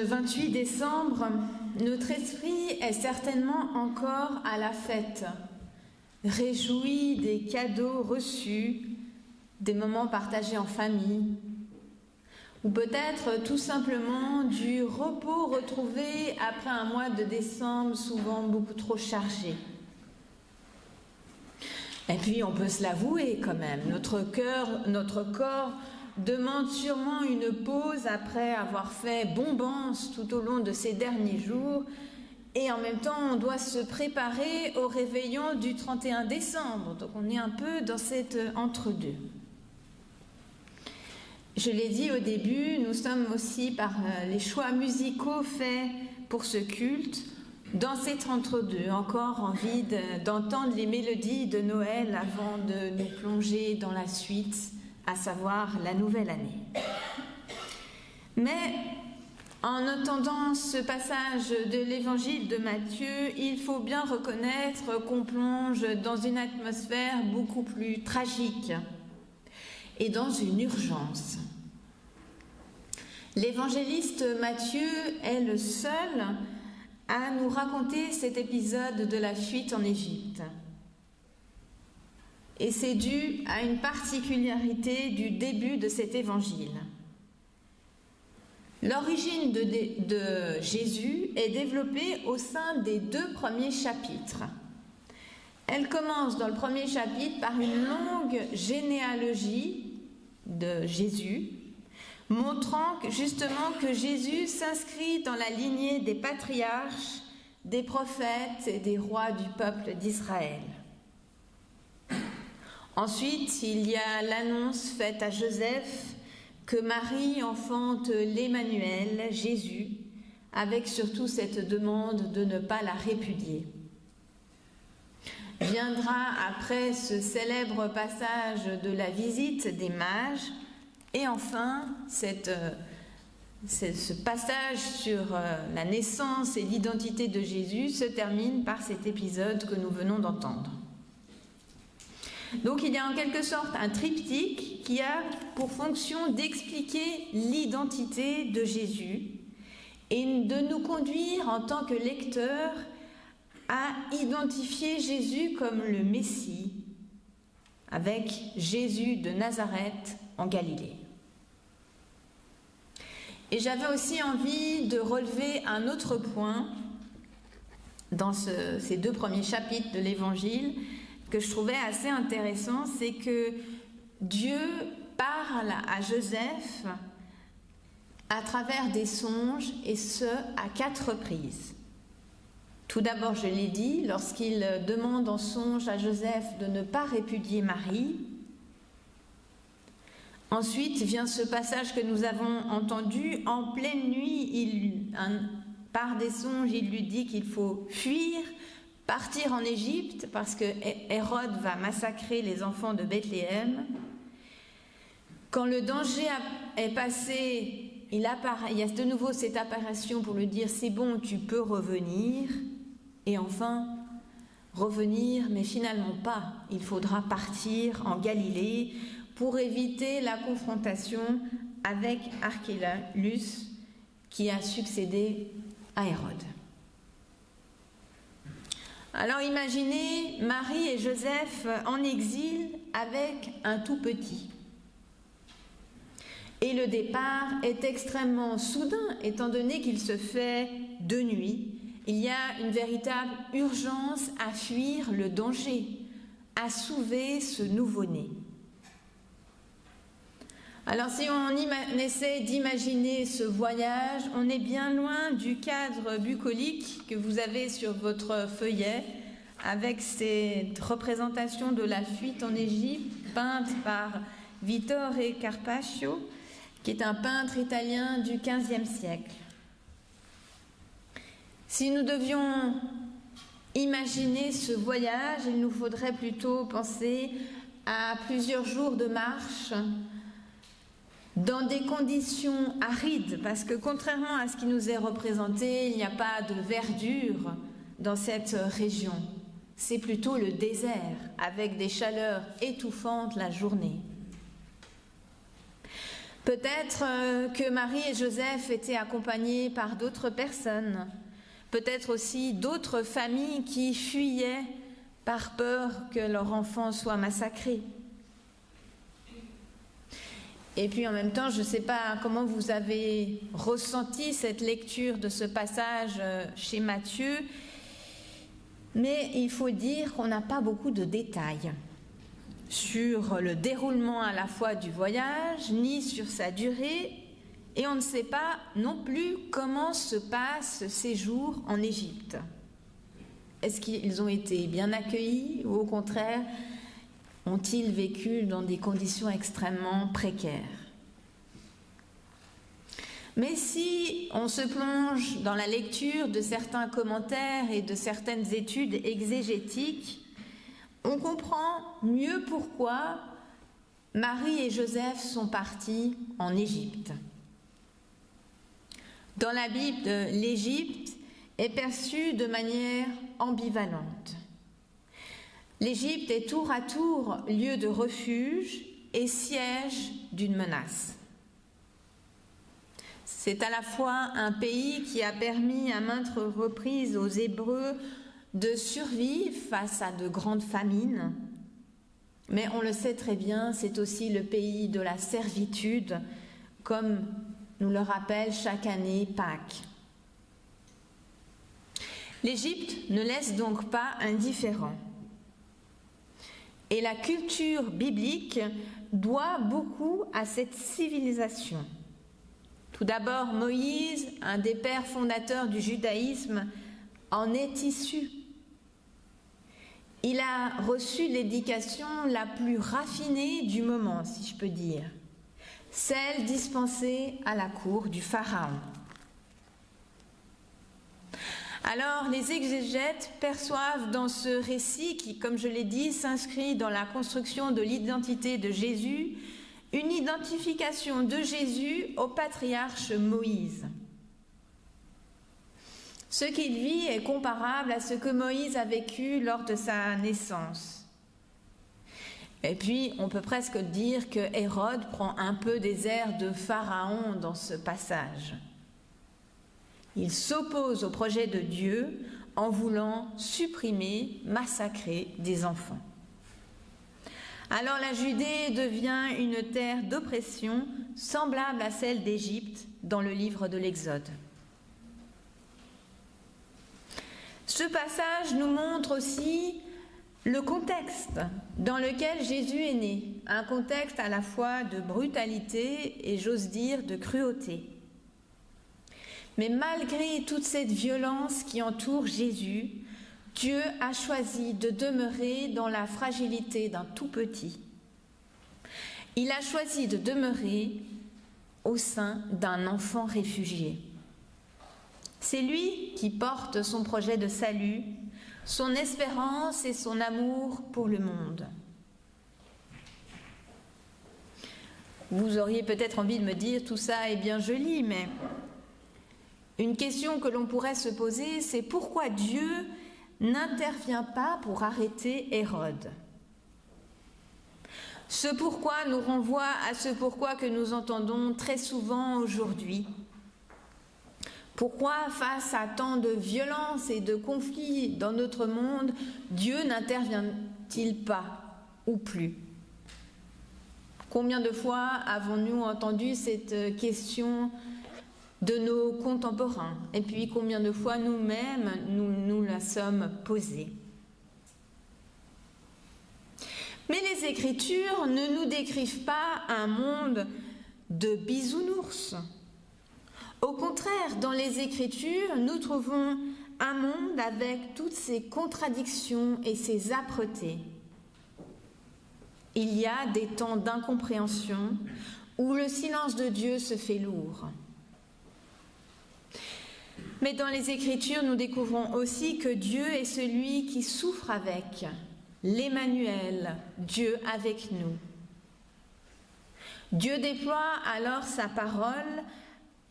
Le 28 décembre, notre esprit est certainement encore à la fête, réjoui des cadeaux reçus, des moments partagés en famille, ou peut-être tout simplement du repos retrouvé après un mois de décembre souvent beaucoup trop chargé. Et puis on peut se l'avouer quand même, notre corps demande sûrement une pause après avoir fait bombance tout au long de ces derniers jours, et en même temps on doit se préparer au réveillon du 31 décembre, donc on est un peu dans cet entre-deux. Je l'ai dit au début, nous sommes aussi par les choix musicaux faits pour ce culte, dans cet entre-deux, encore envie d'entendre les mélodies de Noël avant de nous plonger dans la suite, à savoir la nouvelle année. Mais en entendant ce passage de l'évangile de Matthieu, il faut bien reconnaître qu'on plonge dans une atmosphère beaucoup plus tragique et dans une urgence. L'évangéliste Matthieu est le seul à nous raconter cet épisode de la fuite en Égypte. Et c'est dû à une particularité du début de cet évangile. L'origine de Jésus est développée au sein des 2 premiers chapitres. Elle commence dans le premier chapitre par une longue généalogie de Jésus, montrant justement que Jésus s'inscrit dans la lignée des patriarches, des prophètes et des rois du peuple d'Israël. Ensuite, il y a l'annonce faite à Joseph que Marie enfante l'Emmanuel, Jésus, avec surtout cette demande de ne pas la répudier. Viendra après ce célèbre passage de la visite des mages, et enfin ce passage sur la naissance et l'identité de Jésus se termine par cet épisode que nous venons d'entendre. Donc il y a en quelque sorte un triptyque qui a pour fonction d'expliquer l'identité de Jésus et de nous conduire en tant que lecteurs à identifier Jésus comme le Messie, avec Jésus de Nazareth en Galilée. Et j'avais aussi envie de relever un autre point dans ces 2 premiers chapitres de l'Évangile que je trouvais assez intéressant, c'est que Dieu parle à Joseph à travers des songes, et ce, à 4 reprises. Tout d'abord, je l'ai dit, lorsqu'il demande en songe à Joseph de ne pas répudier Marie. Ensuite vient ce passage que nous avons entendu. En pleine nuit, par des songes, il lui dit qu'il faut fuir, partir en Égypte, parce que Hérode va massacrer les enfants de Bethléem. Quand le danger est passé, il y a de nouveau cette apparition pour lui dire « c'est bon, tu peux revenir ». Et enfin, revenir, mais finalement pas. Il faudra partir en Galilée pour éviter la confrontation avec Archelaüs qui a succédé à Hérode. Alors imaginez Marie et Joseph en exil avec un tout petit. Et le départ est extrêmement soudain, étant donné qu'il se fait de nuit. Il y a une véritable urgence à fuir le danger, à sauver ce nouveau-né. Alors si on essaie d'imaginer ce voyage, on est bien loin du cadre bucolique que vous avez sur votre feuillet, avec cette représentation de la fuite en Égypte, peinte par Vittore Carpaccio, qui est un peintre italien du XVe siècle. Si nous devions imaginer ce voyage, il nous faudrait plutôt penser à plusieurs jours de marche dans des conditions arides, parce que contrairement à ce qui nous est représenté, il n'y a pas de verdure dans cette région. C'est plutôt le désert, avec des chaleurs étouffantes la journée. Peut-être que Marie et Joseph étaient accompagnés par d'autres personnes, peut-être aussi d'autres familles qui fuyaient par peur que leur enfant soit massacré. Et puis en même temps, je ne sais pas comment vous avez ressenti cette lecture de ce passage chez Matthieu, mais il faut dire qu'on n'a pas beaucoup de détails sur le déroulement à la fois du voyage, ni sur sa durée, et on ne sait pas non plus comment se passe ce séjour en Égypte. Est-ce qu'ils ont été bien accueillis ou au contraire, ont-ils vécu dans des conditions extrêmement précaires? Mais si on se plonge dans la lecture de certains commentaires et de certaines études exégétiques, on comprend mieux pourquoi Marie et Joseph sont partis en Égypte. Dans la Bible, l'Égypte est perçue de manière ambivalente. L'Égypte est tour à tour lieu de refuge et siège d'une menace. C'est à la fois un pays qui a permis à maintes reprises aux Hébreux de survivre face à de grandes famines, mais on le sait très bien, c'est aussi le pays de la servitude, comme nous le rappelle chaque année Pâques. L'Égypte ne laisse donc pas indifférent. Et la culture biblique doit beaucoup à cette civilisation. Tout d'abord, Moïse, un des pères fondateurs du judaïsme, en est issu. Il a reçu l'éducation la plus raffinée du moment, si je peux dire, celle dispensée à la cour du Pharaon. Alors, les exégètes perçoivent dans ce récit qui, comme je l'ai dit, s'inscrit dans la construction de l'identité de Jésus, une identification de Jésus au patriarche Moïse. Ce qu'il vit est comparable à ce que Moïse a vécu lors de sa naissance. Et puis, on peut presque dire que Hérode prend un peu des airs de Pharaon dans ce passage. Il s'oppose au projet de Dieu en voulant supprimer, massacrer des enfants. Alors la Judée devient une terre d'oppression semblable à celle d'Égypte dans le livre de l'Exode. Ce passage nous montre aussi le contexte dans lequel Jésus est né, un contexte à la fois de brutalité et, j'ose dire, de cruauté. Mais malgré toute cette violence qui entoure Jésus, Dieu a choisi de demeurer dans la fragilité d'un tout petit. Il a choisi de demeurer au sein d'un enfant réfugié. C'est lui qui porte son projet de salut, son espérance et son amour pour le monde. Vous auriez peut-être envie de me dire tout ça est bien joli, mais une question que l'on pourrait se poser, c'est pourquoi Dieu n'intervient pas pour arrêter Hérode. Ce pourquoi nous renvoie à ce pourquoi que nous entendons très souvent aujourd'hui. Pourquoi, face à tant de violence et de conflits dans notre monde, Dieu n'intervient-il pas ou plus? Combien de fois avons-nous entendu cette question de nos contemporains? Et puis combien de fois nous-mêmes nous la sommes posée? Mais les Écritures ne nous décrivent pas un monde de bisounours. Au contraire, dans les Écritures, nous trouvons un monde avec toutes ses contradictions et ses âpretés. Il y a des temps d'incompréhension où le silence de Dieu se fait lourd. Mais dans les Écritures, nous découvrons aussi que Dieu est celui qui souffre avec, l'Emmanuel, Dieu avec nous. Dieu déploie alors sa parole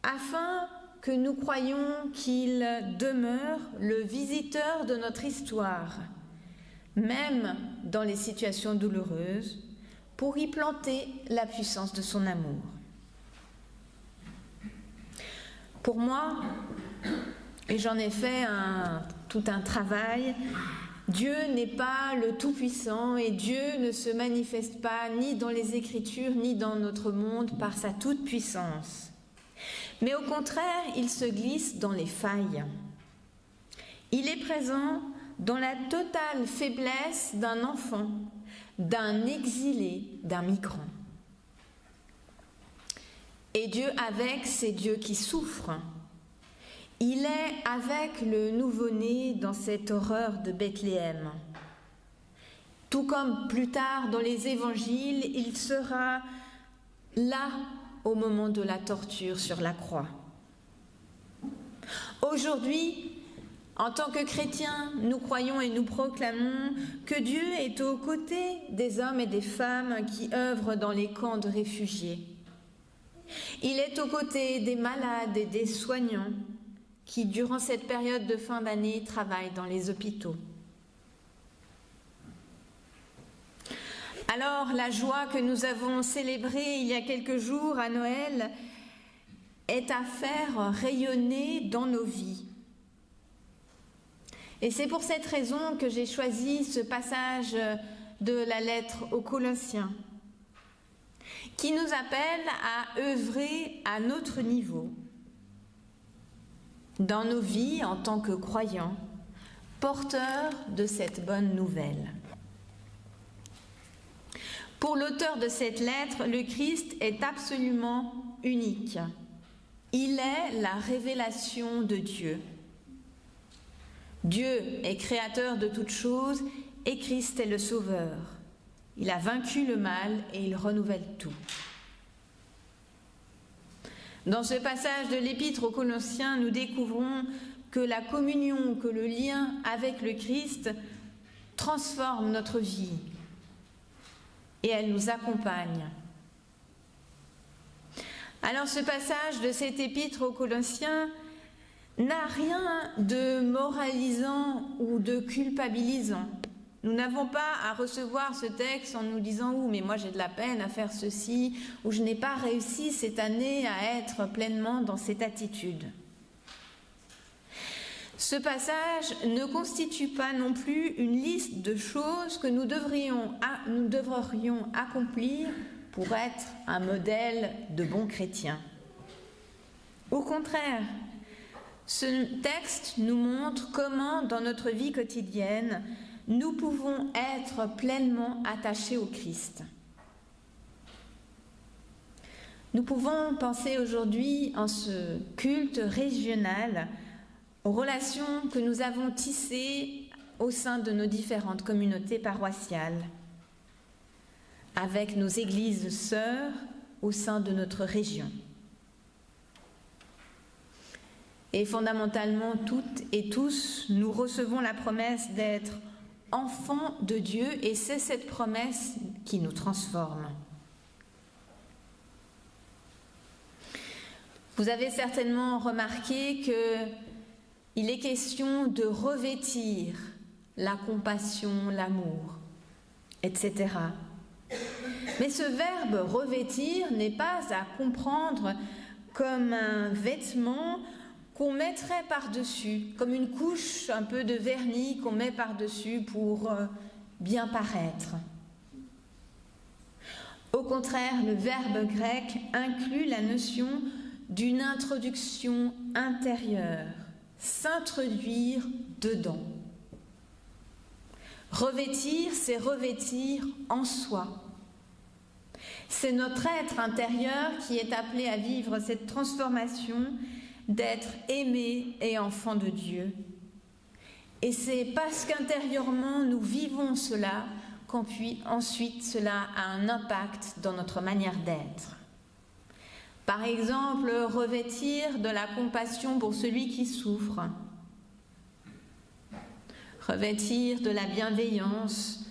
afin que nous croyions qu'il demeure le visiteur de notre histoire, même dans les situations douloureuses, pour y planter la puissance de son amour. Pour moi, et j'en ai fait tout un travail, Dieu n'est pas le Tout-Puissant et Dieu ne se manifeste pas ni dans les Écritures ni dans notre monde par sa toute-puissance. Mais au contraire, il se glisse dans les failles. Il est présent dans la totale faiblesse d'un enfant, d'un exilé, d'un migrant. Et Dieu avec, c'est Dieu qui souffre. Il est avec le nouveau-né dans cette horreur de Bethléem. Tout comme plus tard dans les évangiles, il sera là au moment de la torture sur la croix. Aujourd'hui, en tant que chrétiens, nous croyons et nous proclamons que Dieu est aux côtés des hommes et des femmes qui œuvrent dans les camps de réfugiés. Il est aux côtés des malades et des soignants qui, durant cette période de fin d'année, travaillent dans les hôpitaux. Alors, la joie que nous avons célébrée il y a quelques jours à Noël est à faire rayonner dans nos vies. Et c'est pour cette raison que j'ai choisi ce passage de la lettre aux Colossiens, qui nous appelle à œuvrer à notre niveau, dans nos vies en tant que croyants, porteurs de cette bonne nouvelle. Pour l'auteur de cette lettre, le Christ est absolument unique. Il est la révélation de Dieu. Dieu est créateur de toutes choses et Christ est le Sauveur. Il a vaincu le mal et il renouvelle tout. Dans ce passage de l'Épître aux Colossiens, nous découvrons que la communion, que le lien avec le Christ transforme notre vie et elle nous accompagne. Alors ce passage de cette Épître aux Colossiens n'a rien de moralisant ou de culpabilisant. Nous n'avons pas à recevoir ce texte en nous disant « Ouh, mais moi j'ai de la peine à faire ceci » ou « Je n'ai pas réussi cette année à être pleinement dans cette attitude ». Ce passage ne constitue pas non plus une liste de choses que nous devrions accomplir pour être un modèle de bons chrétiens. Au contraire, ce texte nous montre comment, dans notre vie quotidienne, nous pouvons être pleinement attachés au Christ. Nous pouvons penser aujourd'hui, en ce culte régional, aux relations que nous avons tissées au sein de nos différentes communautés paroissiales, avec nos églises sœurs au sein de notre région. Et fondamentalement, toutes et tous, nous recevons la promesse d'être enfants de Dieu et c'est cette promesse qui nous transforme. Vous avez certainement remarqué qu'il est question de revêtir la compassion, l'amour, etc. Mais ce verbe revêtir n'est pas à comprendre comme un vêtement qu'on mettrait par-dessus, comme une couche un peu de vernis qu'on met par-dessus pour bien paraître. Au contraire, le verbe grec inclut la notion d'une introduction intérieure, s'introduire dedans. Revêtir, c'est revêtir en soi. C'est notre être intérieur qui est appelé à vivre cette transformation d'être aimé et enfant de Dieu. Et c'est parce qu'intérieurement nous vivons cela qu'ensuite cela a un impact dans notre manière d'être. Par exemple, revêtir de la compassion pour celui qui souffre, revêtir de la bienveillance,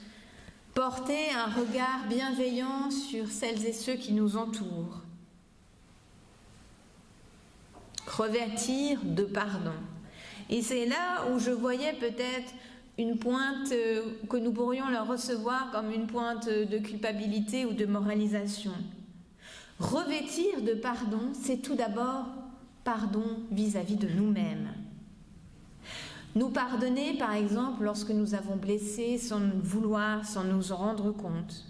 porter un regard bienveillant sur celles et ceux qui nous entourent, revêtir de pardon. Et c'est là où je voyais peut-être une pointe que nous pourrions leur recevoir comme une pointe de culpabilité ou de moralisation. Revêtir de pardon, c'est tout d'abord pardon vis-à-vis de nous-mêmes. Nous pardonner, par exemple, lorsque nous avons blessé sans le vouloir, sans nous en rendre compte.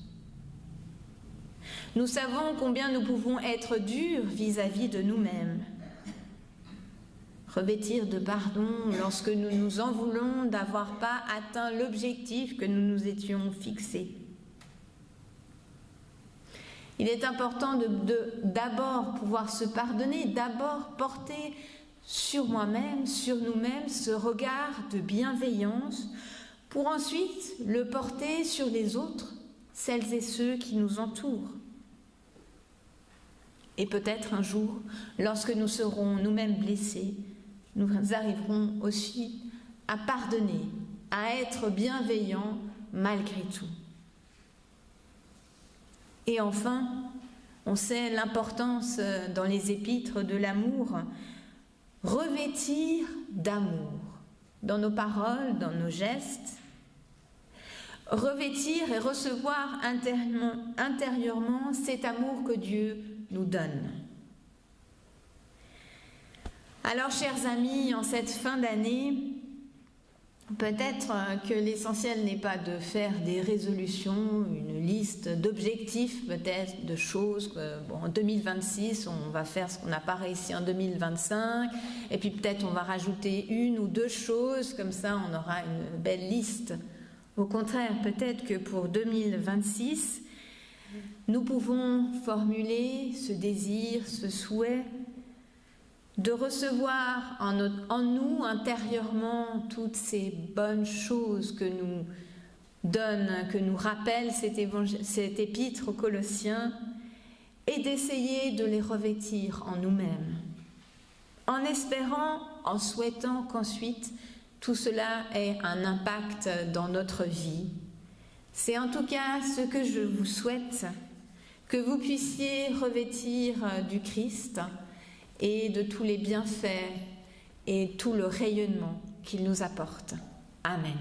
Nous savons combien nous pouvons être durs vis-à-vis de nous-mêmes. Revêtir de pardon lorsque nous nous en voulons d'avoir pas atteint l'objectif que nous nous étions fixé. Il est important d'abord pouvoir se pardonner, d'abord porter sur moi-même, sur nous-mêmes, ce regard de bienveillance, pour ensuite le porter sur les autres, celles et ceux qui nous entourent. Et peut-être un jour, lorsque nous serons nous-mêmes blessés, nous arriverons aussi à pardonner, à être bienveillants malgré tout. Et enfin, on sait l'importance dans les épîtres de l'amour, revêtir d'amour dans nos paroles, dans nos gestes, revêtir et recevoir intérieurement cet amour que Dieu nous donne. Alors, chers amis, en cette fin d'année, peut-être que l'essentiel n'est pas de faire des résolutions, une liste d'objectifs, peut-être de choses. En 2026, on va faire ce qu'on n'a pas réussi en 2025, et puis peut-être on va rajouter une ou deux choses, comme ça on aura une belle liste. Au contraire, peut-être que pour 2026, nous pouvons formuler ce désir, ce souhait, de recevoir en nous intérieurement toutes ces bonnes choses que nous donne, que nous rappelle cet épître aux Colossiens, et d'essayer de les revêtir en nous-mêmes, en espérant, en souhaitant qu'ensuite tout cela ait un impact dans notre vie. C'est en tout cas ce que je vous souhaite, que vous puissiez revêtir du Christ et de tous les bienfaits et tout le rayonnement qu'il nous apporte. Amen.